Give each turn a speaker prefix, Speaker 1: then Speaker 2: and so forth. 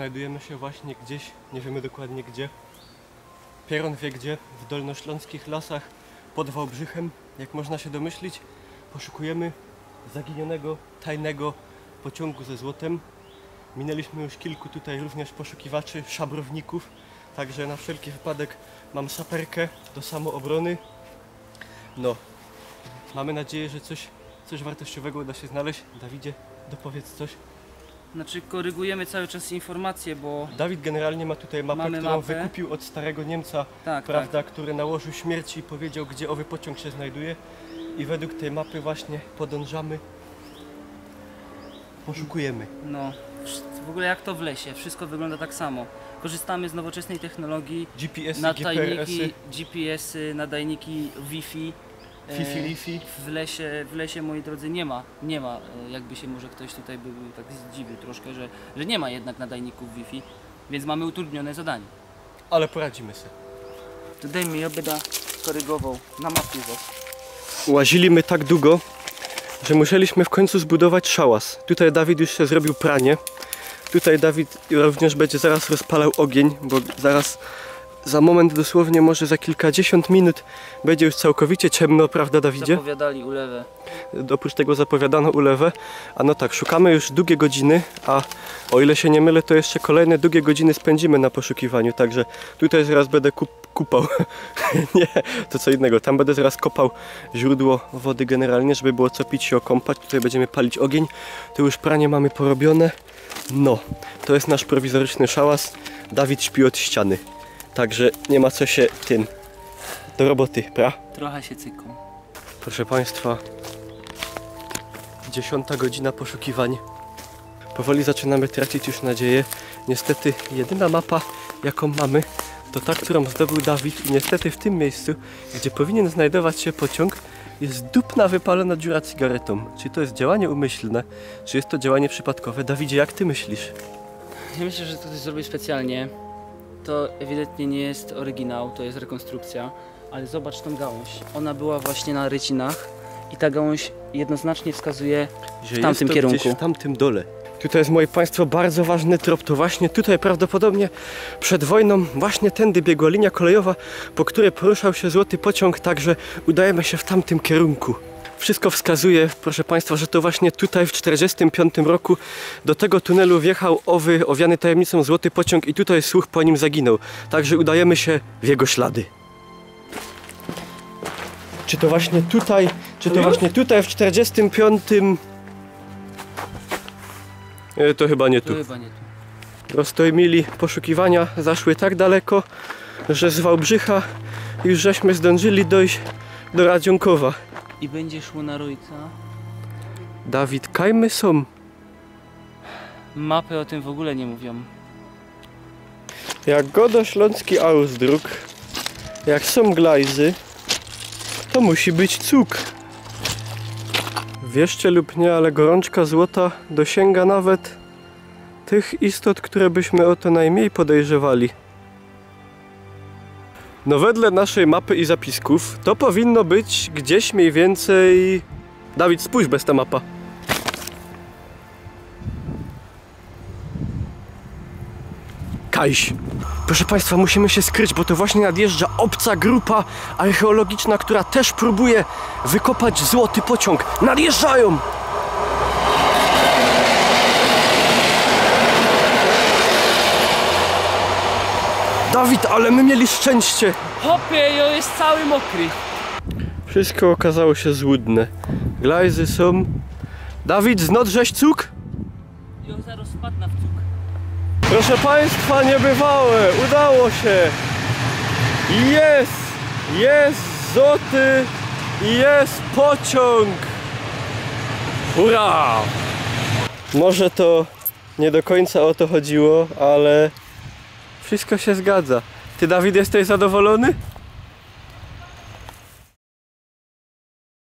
Speaker 1: Znajdujemy się właśnie gdzieś, nie wiemy dokładnie gdzie. Pieron wie gdzie, w dolnośląskich lasach pod Wałbrzychem. Jak można się domyślić, poszukujemy zaginionego, tajnego pociągu ze złotem. Minęliśmy już kilku tutaj również poszukiwaczy, szabrowników. Także na wszelki wypadek mam saperkę do samoobrony. No, mamy nadzieję, że coś wartościowego uda się znaleźć. Dawidzie, dopowiedz coś.
Speaker 2: Znaczy korygujemy cały czas informacje, bo...
Speaker 1: Dawid generalnie ma tutaj mapę, którą wykupił od starego Niemca, prawda, który nałożył śmierci i powiedział, gdzie owy pociąg się znajduje. I według tej mapy właśnie podążamy, poszukujemy.
Speaker 2: No, w ogóle jak to w lesie, wszystko wygląda tak samo. Korzystamy z nowoczesnej technologii,
Speaker 1: GPS-y,
Speaker 2: GPS-y, nadajniki Wi-Fi.
Speaker 1: Fifi.
Speaker 2: W lesie, moi drodzy, nie ma, jakby się może ktoś tutaj był tak zdziwił troszkę, że nie ma jednak nadajników Wi-Fi, więc mamy utrudnione zadanie.
Speaker 1: Ale poradzimy sobie.
Speaker 2: To dajmy, ja będę korygował na mapie was.
Speaker 1: Łaziliśmy tak długo, że musieliśmy w końcu zbudować szałas. Tutaj Dawid już się zrobił pranie. Tutaj Dawid również będzie zaraz rozpalał ogień, bo zaraz, za moment dosłownie, może za kilkadziesiąt minut będzie już całkowicie ciemno, prawda Dawidzie?
Speaker 2: Zapowiadali ulewę.
Speaker 1: Oprócz tego zapowiadano ulewę. A no tak, szukamy już długie godziny, a o ile się nie mylę, to jeszcze kolejne długie godziny spędzimy na poszukiwaniu, także tutaj zaraz będę kupał. Nie, to co innego. Tam będę zaraz kopał źródło wody generalnie, żeby było co pić, się okąpać. Tutaj będziemy palić ogień. Tu już pranie mamy porobione. No, to jest nasz prowizoryczny szałas. Dawid śpi od ściany. Także nie ma co się tym do roboty, prawda?
Speaker 2: Trochę się cyką.
Speaker 1: Proszę Państwa, 10. godzina poszukiwań. Powoli zaczynamy tracić już nadzieję. Niestety jedyna mapa, jaką mamy, to ta, którą zdobył Dawid. I niestety w tym miejscu, gdzie powinien znajdować się pociąg, jest dupna wypalona dziura cygaretą. Czy to jest działanie umyślne, czy jest to działanie przypadkowe? Dawidzie, jak Ty myślisz?
Speaker 2: Ja myślę, że to ktoś zrobił specjalnie. To ewidentnie nie jest oryginał, to jest rekonstrukcja. Ale zobacz tą gałąź. Ona była właśnie na rycinach i ta gałąź jednoznacznie wskazuje w tamtym kierunku.
Speaker 1: Gdzieś w tamtym dole. Tutaj jest, moi Państwo, bardzo ważny trop. To właśnie tutaj prawdopodobnie przed wojną właśnie tędy biegła linia kolejowa, po której poruszał się złoty pociąg, także udajemy się w tamtym kierunku. Wszystko wskazuje, proszę Państwa, że to właśnie tutaj w 1945 roku do tego tunelu wjechał owy owiany tajemnicą złoty pociąg i tutaj słuch po nim zaginął. Także udajemy się w jego ślady. Czy to właśnie tutaj, w 45? To chyba nie tu. Roztojmili poszukiwania, zaszły tak daleko, że z Wałbrzycha już żeśmy zdążyli dojść do Radzionkowa.
Speaker 2: I będzie szło na Rojca.
Speaker 1: Dawid, kajmy są.
Speaker 2: Mapy o tym w ogóle nie mówią.
Speaker 1: Jak Godośląski Ausdruck, jak są glajzy, to musi być cuk. Wierzcie lub nie, ale gorączka złota dosięga nawet tych istot, które byśmy o to najmniej podejrzewali. No wedle naszej mapy i zapisków to powinno być gdzieś mniej więcej... Dawid, spójrz, bez ta mapa. Kajś. Proszę Państwa, musimy się skryć, bo to właśnie nadjeżdża obca grupa archeologiczna, która też próbuje wykopać złoty pociąg. Nadjeżdżają! Dawid, ale my mieli szczęście!
Speaker 2: Hopie, jo jest cały mokry.
Speaker 1: Wszystko okazało się złudne. Glajzy są... Dawid, znodrześ cuk?
Speaker 2: Jo zaraz spadł w cuk.
Speaker 1: Proszę Państwa, niebywałe! Udało się! Jest złoty i jest pociąg! Hurra! Może to nie do końca o to chodziło, ale wszystko się zgadza. Ty, Dawid, jesteś zadowolony?